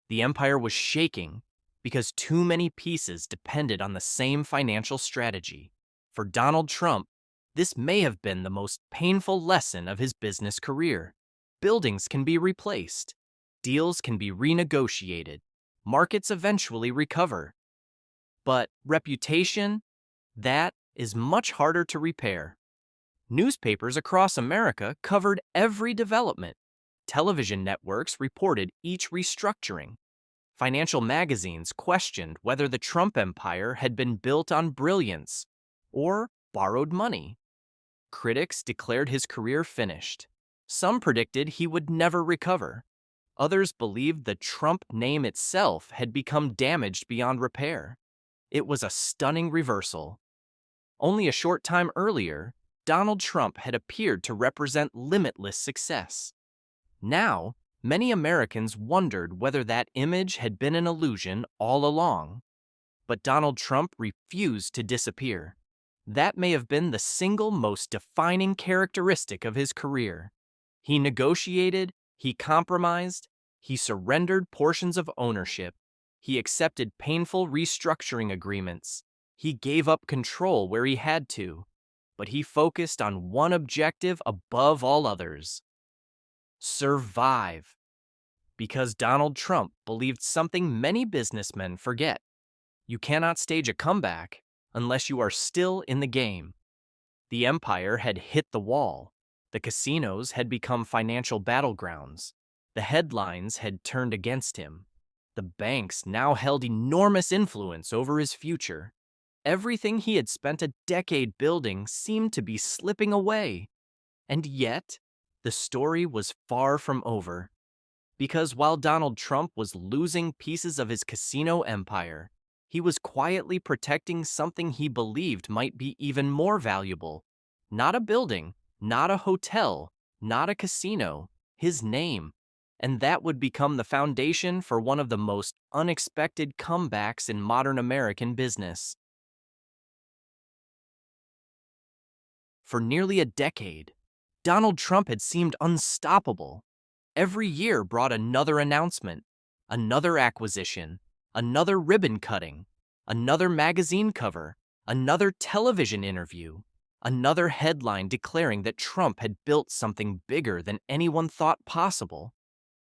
The empire was shaking because too many pieces depended on the same financial strategy. For Donald Trump, this may have been the most painful lesson of his business career. Buildings can be replaced. Deals can be renegotiated. Markets eventually recover. But reputation, that is much harder to repair. Newspapers across America covered every development. Television networks reported each restructuring. Financial magazines questioned whether the Trump empire had been built on brilliance or borrowed money. Critics declared his career finished. Some predicted he would never recover. Others believed the Trump name itself had become damaged beyond repair. It was a stunning reversal. Only a short time earlier, Donald Trump had appeared to represent limitless success. Now, many Americans wondered whether that image had been an illusion all along. But Donald Trump refused to disappear. That may have been the single most defining characteristic of his career. He negotiated, he compromised, he surrendered portions of ownership, he accepted painful restructuring agreements, he gave up control where he had to, but he focused on one objective above all others: survive. Because Donald Trump believed something many businessmen forget: you cannot stage a comeback unless you are still in the game. The empire had hit the wall. The casinos had become financial battlegrounds. The headlines had turned against him. The banks now held enormous influence over his future. Everything he had spent a decade building seemed to be slipping away. And yet, the story was far from over. Because while Donald Trump was losing pieces of his casino empire, he was quietly protecting something he believed might be even more valuable. Not a building, not a hotel, not a casino, his name. And that would become the foundation for one of the most unexpected comebacks in modern American business. For nearly a decade, Donald Trump had seemed unstoppable. Every year brought another announcement, another acquisition, another ribbon cutting, another magazine cover, another television interview, another headline declaring that Trump had built something bigger than anyone thought possible.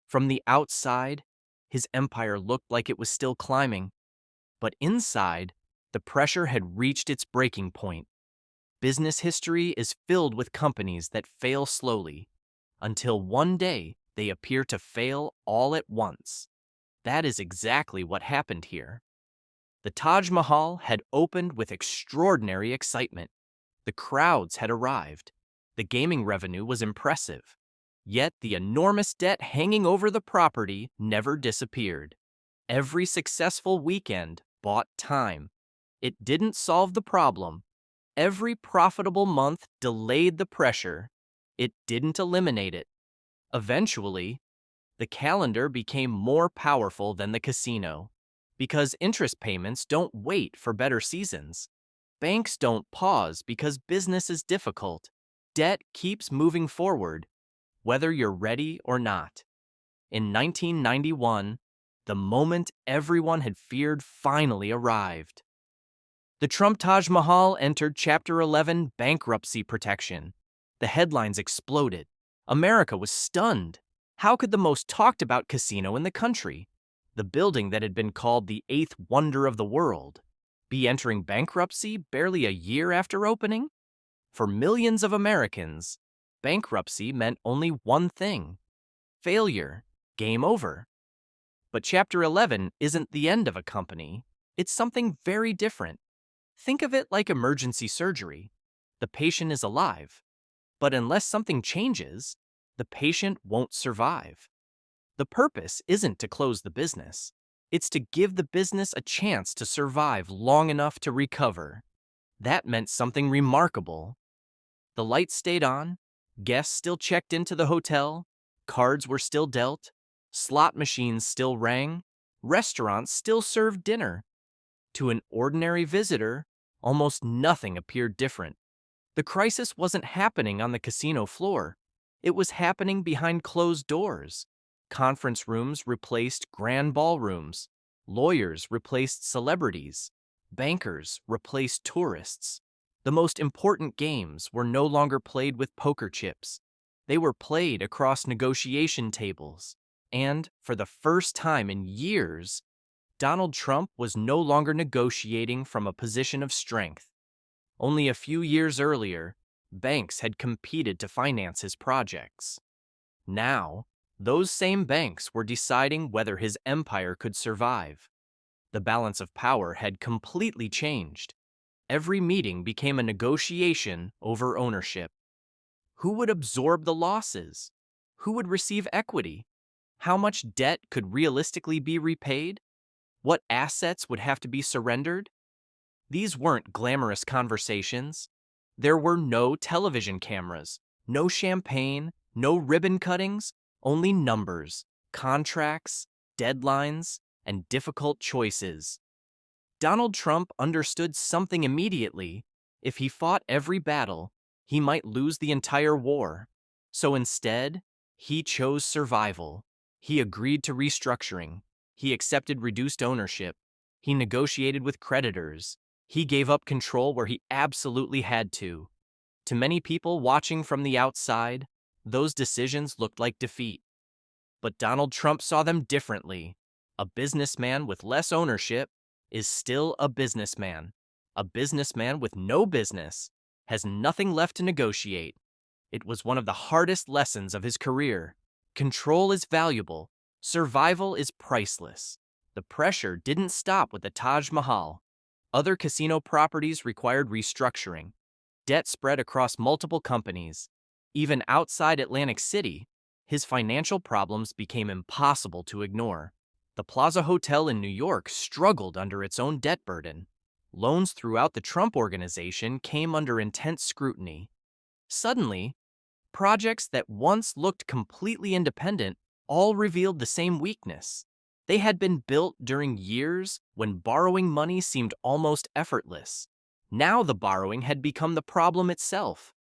From the outside, his empire looked like it was still climbing, but inside, the pressure had reached its breaking point. Business history is filled with companies that fail slowly, until one day they appear to fail all at once. That is exactly what happened here. The Taj Mahal had opened with extraordinary excitement. The crowds had arrived. The gaming revenue was impressive. Yet the enormous debt hanging over the property never disappeared. Every successful weekend bought time. It didn't solve the problem. Every profitable month delayed the pressure. It didn't eliminate it. Eventually, the calendar became more powerful than the casino. Because interest payments don't wait for better seasons. Banks don't pause because business is difficult. Debt keeps moving forward, whether you're ready or not. In 1991, the moment everyone had feared finally arrived. The Trump Taj Mahal entered Chapter 11 bankruptcy protection. The headlines exploded. America was stunned. How could the most talked about casino in the country, the building that had been called the eighth wonder of the world, be entering bankruptcy barely a year after opening? For millions of Americans, bankruptcy meant only one thing: failure, game over. But Chapter 11 isn't the end of a company. It's something very different. Think of it like emergency surgery. The patient is alive, but unless something changes, the patient won't survive. The purpose isn't to close the business. It's to give the business a chance to survive long enough to recover. That meant something remarkable. The lights stayed on, guests still checked into the hotel, cards were still dealt, slot machines still rang, restaurants still served dinner. To an ordinary visitor, almost nothing appeared different. The crisis wasn't happening on the casino floor. It was happening behind closed doors. Conference rooms replaced grand ballrooms. Lawyers replaced celebrities. Bankers replaced tourists. The most important games were no longer played with poker chips. They were played across negotiation tables. And, for the first time in years, Donald Trump was no longer negotiating from a position of strength. Only a few years earlier, banks had competed to finance his projects. Now, those same banks were deciding whether his empire could survive. The balance of power had completely changed. Every meeting became a negotiation over ownership. Who would absorb the losses? Who would receive equity? How much debt could realistically be repaid? What assets would have to be surrendered? These weren't glamorous conversations. There were no television cameras, no champagne, no ribbon cuttings, only numbers, contracts, deadlines, and difficult choices. Donald Trump understood something immediately. If he fought every battle, he might lose the entire war. So instead, he chose survival. He agreed to restructuring. He accepted reduced ownership. He negotiated with creditors. He gave up control where he absolutely had to. To many people watching from the outside, those decisions looked like defeat. But Donald Trump saw them differently. A businessman with less ownership is still a businessman. A businessman with no business has nothing left to negotiate. It was one of the hardest lessons of his career. Control is valuable. Survival is priceless. The pressure didn't stop with the Taj Mahal. Other casino properties required restructuring. Debt spread across multiple companies. Even outside Atlantic City, his financial problems became impossible to ignore. The Plaza Hotel in New York struggled under its own debt burden. Loans throughout the Trump Organization came under intense scrutiny. Suddenly, projects that once looked completely independent all revealed the same weakness. They had been built during years when borrowing money seemed almost effortless. Now the borrowing had become the problem itself.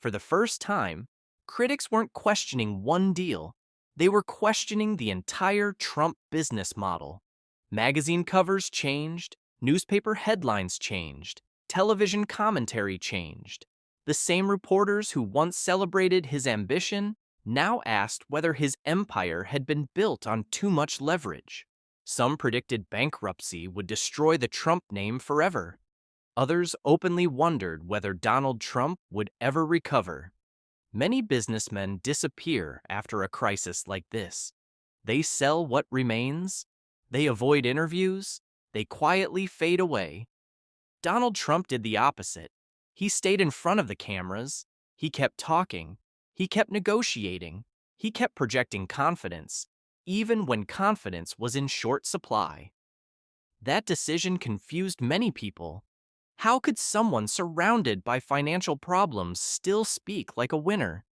For the first time, critics weren't questioning one deal. They were questioning the entire Trump business model. Magazine covers changed, newspaper headlines changed, television commentary changed. The same reporters who once celebrated his ambition now asked whether his empire had been built on too much leverage. Some predicted bankruptcy would destroy the Trump name forever. Others openly wondered whether Donald Trump would ever recover. Many businessmen disappear after a crisis like this. They sell what remains, they avoid interviews, they quietly fade away. Donald Trump did the opposite. He stayed in front of the cameras, he kept talking, he kept negotiating, he kept projecting confidence, even when confidence was in short supply. That decision confused many people. How could someone surrounded by financial problems still speak like a winner?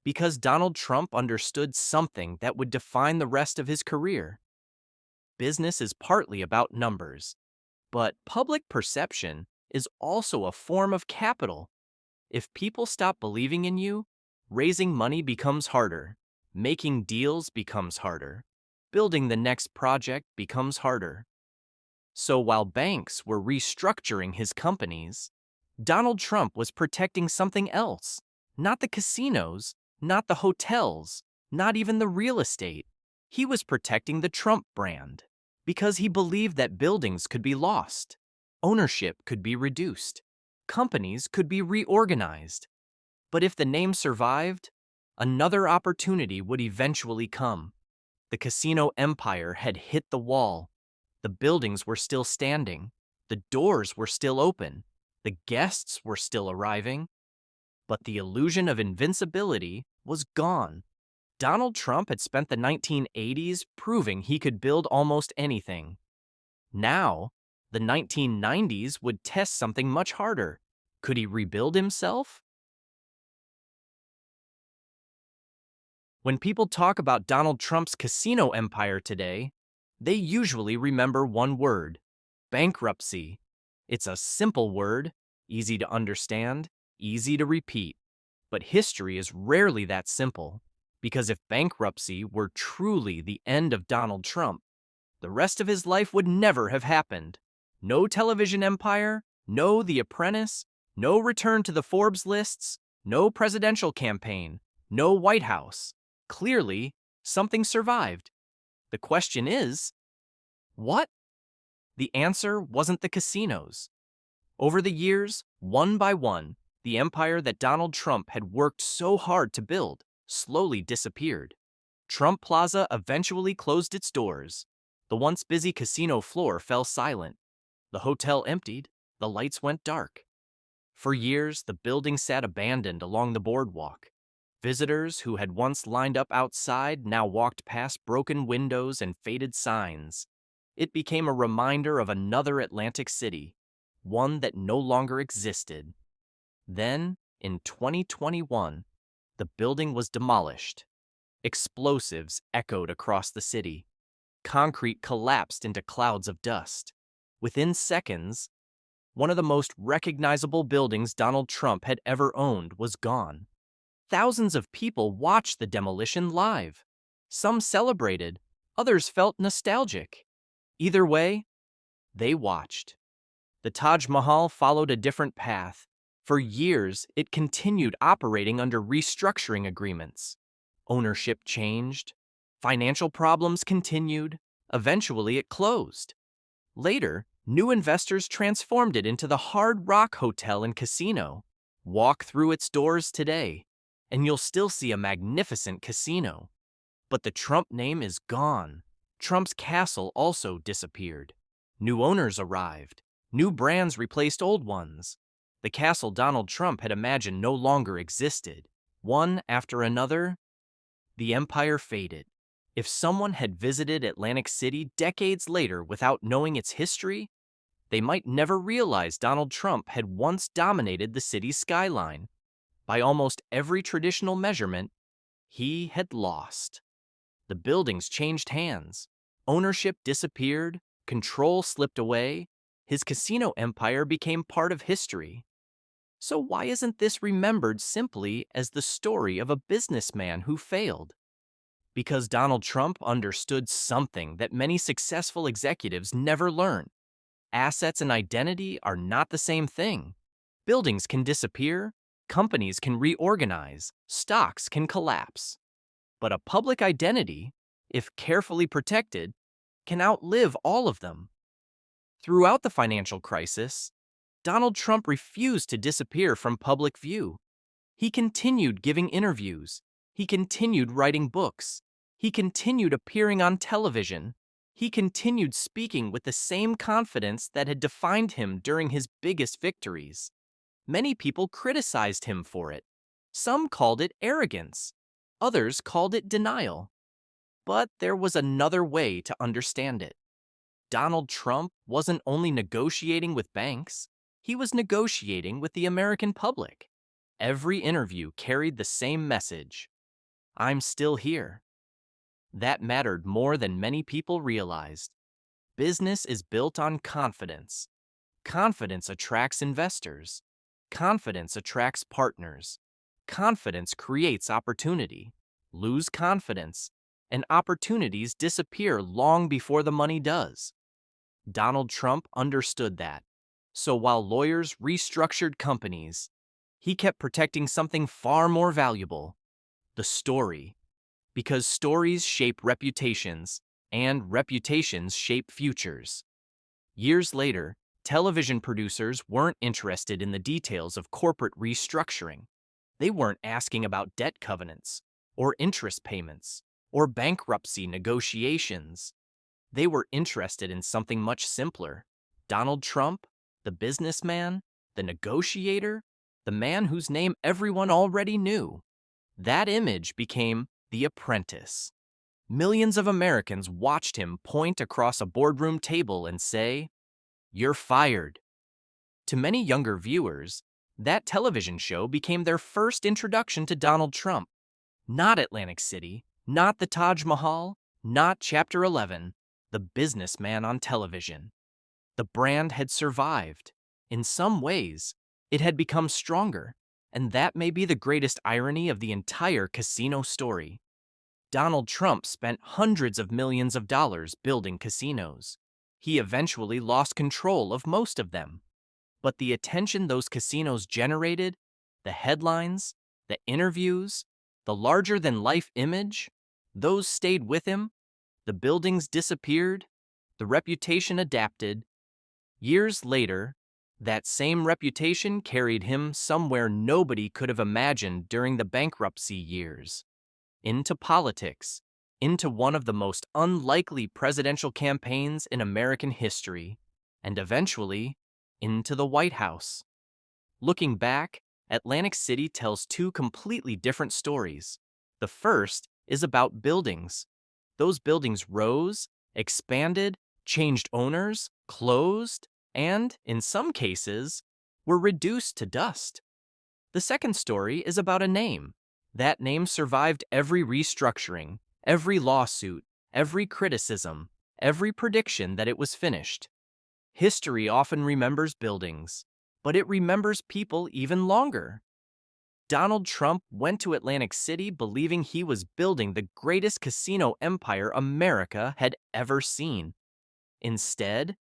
Because Donald Trump understood something that would define the rest of his career. Business is partly about numbers, but public perception is also a form of capital. If people stop believing in you, raising money becomes harder, making deals becomes harder, building the next project becomes harder. So while banks were restructuring his companies, Donald Trump was protecting something else. Not the casinos, not the hotels, not even the real estate. He was protecting the Trump brand because he believed that buildings could be lost, ownership could be reduced, companies could be reorganized. But if the name survived, another opportunity would eventually come. The casino empire had hit the wall. The buildings were still standing. The doors were still open. The guests were still arriving. But the illusion of invincibility was gone. Donald Trump had spent the 1980s proving he could build almost anything. Now, the 1990s would test something much harder. Could he rebuild himself? When people talk about Donald Trump's casino empire today, they usually remember one word: bankruptcy. It's a simple word, easy to understand, easy to repeat. But history is rarely that simple, because if bankruptcy were truly the end of Donald Trump, the rest of his life would never have happened. No television empire, no The Apprentice, no return to the Forbes lists, no presidential campaign, no White House. Clearly, something survived. The question is, what? The answer wasn't the casinos. Over the years, one by one, the empire that Donald Trump had worked so hard to build slowly disappeared. Trump Plaza eventually closed its doors. The once busy casino floor fell silent. The hotel emptied. The lights went dark. For years, the building sat abandoned along the boardwalk. Visitors who had once lined up outside now walked past broken windows and faded signs. It became a reminder of another Atlantic city, one that no longer existed. Then, in 2021, the building was demolished. Explosives echoed across the city. Concrete collapsed into clouds of dust. Within seconds, one of the most recognizable buildings Donald Trump had ever owned was gone. Thousands of people watched the demolition live. Some celebrated, others felt nostalgic. Either way, they watched. The Taj Mahal followed a different path. For years, it continued operating under restructuring agreements. Ownership changed. Financial problems continued. Eventually, it closed. Later, new investors transformed it into the Hard Rock Hotel and Casino. Walk through its doors today, and you'll still see a magnificent casino. But the Trump name is gone. Trump's castle also disappeared. New owners arrived. New brands replaced old ones. The castle Donald Trump had imagined no longer existed. One after another, the empire faded. If someone had visited Atlantic City decades later without knowing its history, they might never realize Donald Trump had once dominated the city's skyline. By almost every traditional measurement, he had lost. The buildings changed hands. Ownership disappeared. Control slipped away. His casino empire became part of history. So why isn't this remembered simply as the story of a businessman who failed? Because Donald Trump understood something that many successful executives never learn. Assets and identity are not the same thing. Buildings can disappear, companies can reorganize, stocks can collapse. But a public identity, if carefully protected, can outlive all of them. Throughout the financial crisis, Donald Trump refused to disappear from public view. He continued giving interviews. He continued writing books. He continued appearing on television. He continued speaking with the same confidence that had defined him during his biggest victories. Many people criticized him for it. Some called it arrogance. Others called it denial. But there was another way to understand it. Donald Trump wasn't only negotiating with banks, he was negotiating with the American public. Every interview carried the same message: I'm still here. That mattered more than many people realized. Business is built on confidence. Confidence attracts investors. Confidence attracts partners. Confidence creates opportunity. Lose confidence, and opportunities disappear long before the money does. Donald Trump understood that. So while lawyers restructured companies, he kept protecting something far more valuable: the story. Because stories shape reputations, and reputations shape futures. Years later, television producers weren't interested in the details of corporate restructuring. They weren't asking about debt covenants, or interest payments, or bankruptcy negotiations. They were interested in something much simpler: Donald Trump, the businessman, the negotiator, the man whose name everyone already knew. That image became The Apprentice. Millions of Americans watched him point across a boardroom table and say, "You're fired." To many younger viewers, that television show became their first introduction to Donald Trump. Not Atlantic City, not the Taj Mahal, not Chapter 11, the businessman on television. The brand had survived. In some ways, it had become stronger, and that may be the greatest irony of the entire casino story. Donald Trump spent hundreds of millions of dollars building casinos. He eventually lost control of most of them. But the attention those casinos generated, the headlines, the interviews, the larger-than-life image, those stayed with him. The buildings disappeared. The reputation adapted. Years later, that same reputation carried him somewhere nobody could have imagined during the bankruptcy years: into politics, into one of the most unlikely presidential campaigns in American history, and eventually into the White House. Looking back, Atlantic City tells two completely different stories. The first is about buildings. Those buildings rose, expanded, changed owners, closed, and, in some cases, were reduced to dust. The second story is about a name. That name survived every restructuring, every lawsuit, every criticism, every prediction that it was finished. History often remembers buildings, but it remembers people even longer. Donald Trump went to Atlantic City believing he was building the greatest casino empire America had ever seen. Instead,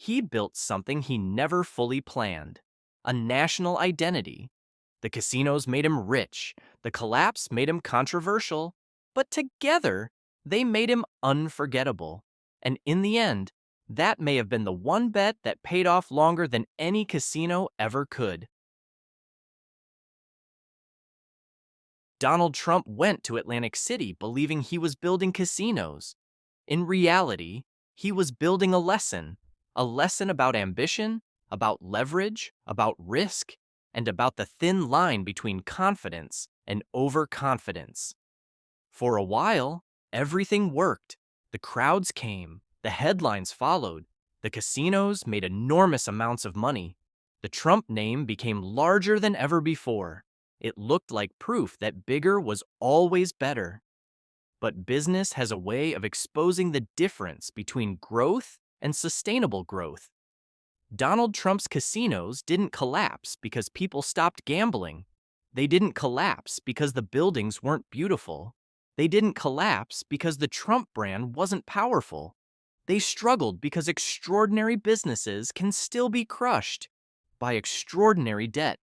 he built something he never fully planned: a national identity. The casinos made him rich, the collapse made him controversial, but together, they made him unforgettable. And in the end, that may have been the one bet that paid off longer than any casino ever could. Donald Trump went to Atlantic City believing he was building casinos. In reality, he was building a lesson about ambition, about leverage, about risk, and about the thin line between confidence and overconfidence. For a while, everything worked. The crowds came, the headlines followed, the casinos made enormous amounts of money. The Trump name became larger than ever before. It looked like proof that bigger was always better. But business has a way of exposing the difference between growth and sustainable growth. Donald Trump's casinos didn't collapse because people stopped gambling. They didn't collapse because the buildings weren't beautiful. They didn't collapse because the Trump brand wasn't powerful. They struggled because extraordinary businesses can still be crushed by extraordinary debt.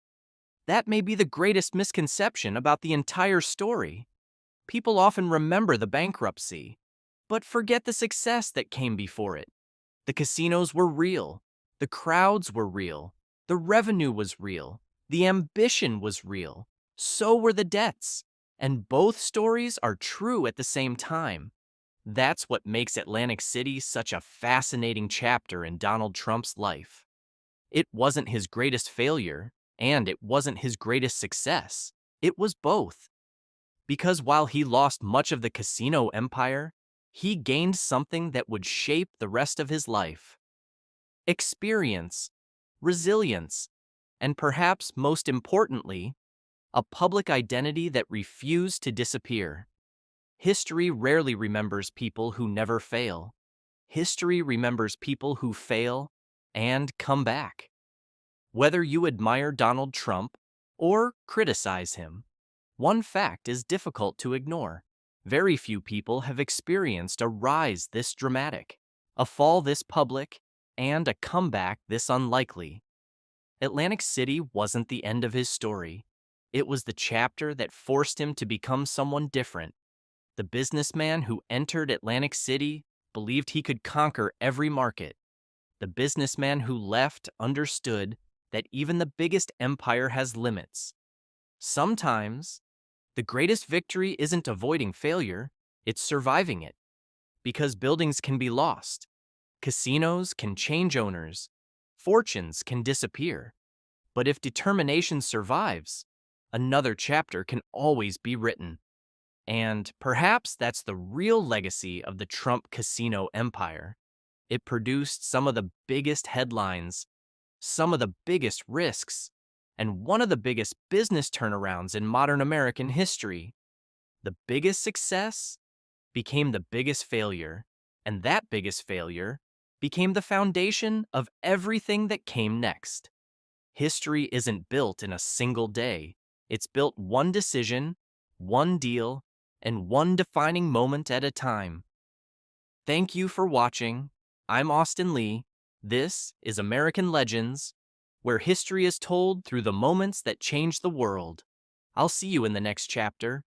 That may be the greatest misconception about the entire story. People often remember the bankruptcy, but forget the success that came before it. The casinos were real. The crowds were real. The revenue was real. The ambition was real. So were the debts. And both stories are true at the same time. That's what makes Atlantic City such a fascinating chapter in Donald Trump's life. It wasn't his greatest failure, and it wasn't his greatest success. It was both. Because while he lost much of the casino empire, he gained something that would shape the rest of his life. Experience, resilience, and perhaps most importantly, a public identity that refused to disappear. History rarely remembers people who never fail. History remembers people who fail and come back. Whether you admire Donald Trump or criticize him, one fact is difficult to ignore. Very few people have experienced a rise this dramatic, a fall this public, and a comeback this unlikely. Atlantic City wasn't the end of his story. It was the chapter that forced him to become someone different. The businessman who entered Atlantic City believed he could conquer every market. The businessman who left understood that even the biggest empire has limits. Sometimes, the greatest victory isn't avoiding failure, it's surviving it. Because buildings can be lost, casinos can change owners, fortunes can disappear. But if determination survives, another chapter can always be written. And perhaps that's the real legacy of the Trump casino empire. It produced some of the biggest headlines, some of the biggest risks, and one of the biggest business turnarounds in modern American history. The biggest success became the biggest failure, and that biggest failure became the foundation of everything that came next. History isn't built in a single day. It's built one decision, one deal, and one defining moment at a time. Thank you for watching. I'm Austin Lee. This is American Legends, where history is told through the moments that change the world. I'll see you in the next chapter.